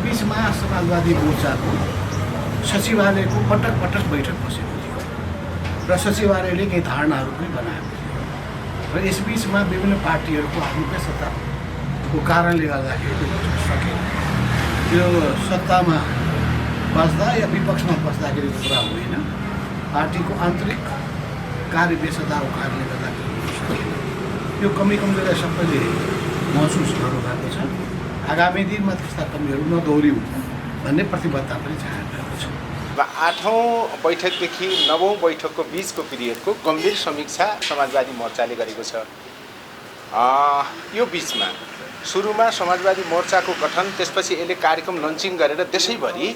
बीचमा समाजवादी मोर्चाको सचिवालयको पटक पटक बैठक बसेको थियो र सचिवालयले केही धारणाहरू पनि बनाएको थियो र यसबीचमा विभिन्न पार्टीहरूको आफ्नो सत्ताको कारणले गर्दाखेरि सकेन। त्यो सत्तामा बस्दा या विपक्षमा बस्दाखेरि कुरा होइन, पार्टीको आन्तरिक कार्यव्यस्तताको कारणले गर्दाखेरि सकेन। यो कमीलाई सबैले महसुस गर्नुभएको छ। आगामी दिनमा त्यस्ता कमीहरू नदोहोरिउन् भन्ने प्रतिबद्धता पनि जाहेर भएको छ। 8औं बैठकदेखि 9औं बैठकको बीचको पिरियडको गम्भीर समीक्षा समाजवादी मोर्चाले गरेको छ। यो बीचमा सुरुमा समाजवादी मोर्चाको गठन, त्यसपछि यसले कार्यक्रम लन्चिङ गरेर देशैभरि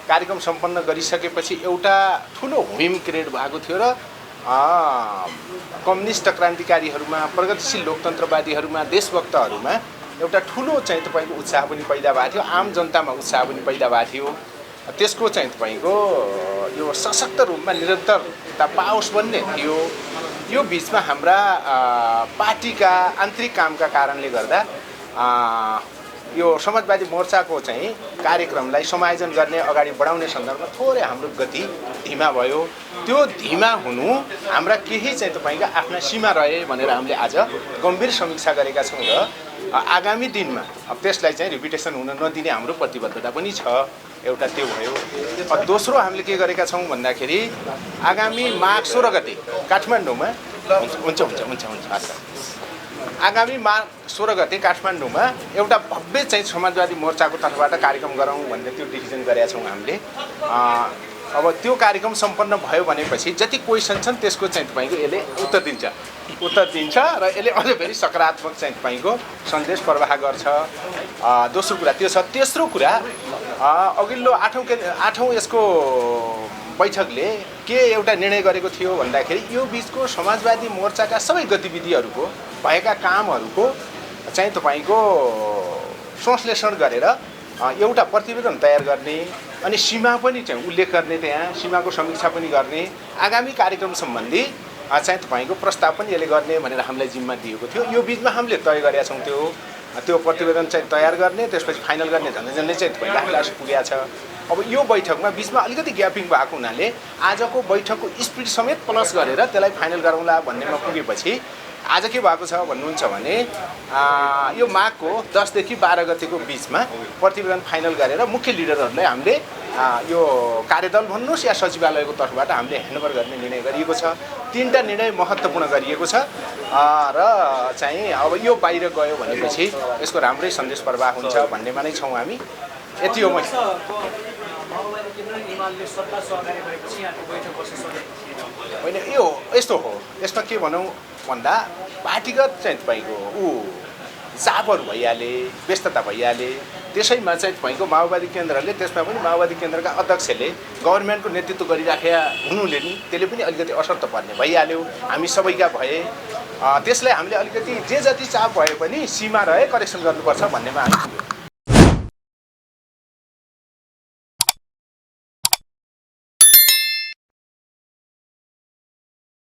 कार्यक्रम सम्पन्न गरिसकेपछि एउटा ठुलो हुम क्रिएट भएको थियो र कम्युनिस्ट क्रान्तिकारीहरूमा, प्रगतिशील लोकतन्त्रवादीहरूमा, देशभक्तहरूमा एउटा ठुलो चाहिँ तपाईँको उत्साह पनि पैदा भएको थियो, आम जनतामा उत्साह पनि पैदा भएको थियो। त्यसको चाहिँ तपाईँको यो सशक्त रूपमा निरन्तरता पाओस् भन्ने थियो। यो बिचमा हाम्रा पार्टीका आन्तरिक कामका कारणले गर्दा यो समाजवादी मोर्चाको चाहिँ कार्यक्रमलाई समायोजन गर्ने, अगाडि बढाउने सन्दर्भमा थोरै हाम्रो गति धीमा भयो। त्यो धीमा हुनु हाम्रा केही चाहिँ तपाईँका आफ्ना सीमा रहे भनेर हामीले आज गम्भीर समीक्षा गरेका छौँ र आगामी दिनमा अब त्यसलाई चाहिँ रिपिटेसन हुन नदिने हाम्रो प्रतिबद्धता पनि छ। एउटा त्यो भयो। दोस्रो हामीले के गरेका छौँ भन्दाखेरि आगामी माघ 16 गते काठमाडौँमा आगामी माघ 16 गते काठमाडौँमा एउटा भव्य चाहिँ समाजवादी मोर्चाको तर्फबाट कार्यक्रम गरौँ भन्ने त्यो डिसिजन गरेका छौँ हामीले। अब त्यो कार्यक्रम सम्पन्न भयो भनेपछि जति क्वेसन छन् त्यसको चाहिँ तपाईँको यसले उत्तर दिन्छ र यसले अझै फेरि सकारात्मक चाहिँ तपाईँको सन्देश प्रवाह गर्छ। दोस्रो कुरा त्यो छ। तेस्रो कुरा अघिल्लो 8औं यसको बैठकले के एउटा निर्णय गरेको थियो भन्दाखेरि यो बिचको समाजवादी मोर्चाका सबै गतिविधिहरूको भएका कामहरूको चाहिँ तपाईँको संश्लेषण गरेर एउटा प्रतिवेदन तयार गर्ने अनि सीमा पनि चाहिँ उल्लेख गर्ने, त्यहाँ सीमाको समीक्षा पनि गर्ने, आगामी कार्यक्रम सम्बन्धी चाहिँ तपाईँको प्रस्ताव पनि यसले गर्ने भनेर हामीलाई जिम्मा दिएको थियो। यो बिचमा हामीले तय गरेका छौँ त्यो प्रतिवेदन चाहिँ तयार गर्ने, त्यसपछि फाइनल गर्ने झन्डै चाहिँ तपाईँको लास्ट पुगेको छ। अब यो बैठकमा बिचमा अलिकति ग्यापिङ भएको हुनाले आजको बैठकको स्पिड समेत प्लस गरेर त्यसलाई फाइनल गरौँला भन्नेमा पुगेपछि आज के भएको छ भन्नुहुन्छ भने यो माघको 10 देखि 12 गतेको बिचमा प्रतिवेदन फाइनल गरेर मुख्य लिडरहरूलाई हामीले यो कार्यदल भन्नुहोस् या सचिवालयको तर्फबाट हामीले ह्यान्डओभर गर्ने निर्णय गरिएको छ। 3टा निर्णय महत्त्वपूर्ण गरिएको छ र चाहिँ अब यो बाहिर गयो भनेपछि यसको राम्रै सन्देश प्रवाह हुन्छ भन्नेमा नै छौँ हामी। यति हो। होइन यो यस्तो हो, यसमा के भनौँ भन्दा पार्टीगत चाहिँ तपाईँको चापहरू भइहाले, व्यस्तता भइहाले, त्यसैमा चाहिँ तपाईँको माओवादी केन्द्रले, त्यसमा पनि माओवादी केन्द्रका अध्यक्षले गभर्मेन्टको नेतृत्व गरिराखेका हुनुले नि त्यसले पनि अलिकति असर त पर्ने भइहाल्यो। हामी सबैका भए त्यसलाई हामीले अलिकति जे जति चाप भए पनि सीमा रहे करेक्सन गर्नुपर्छ भन्नेमा हामी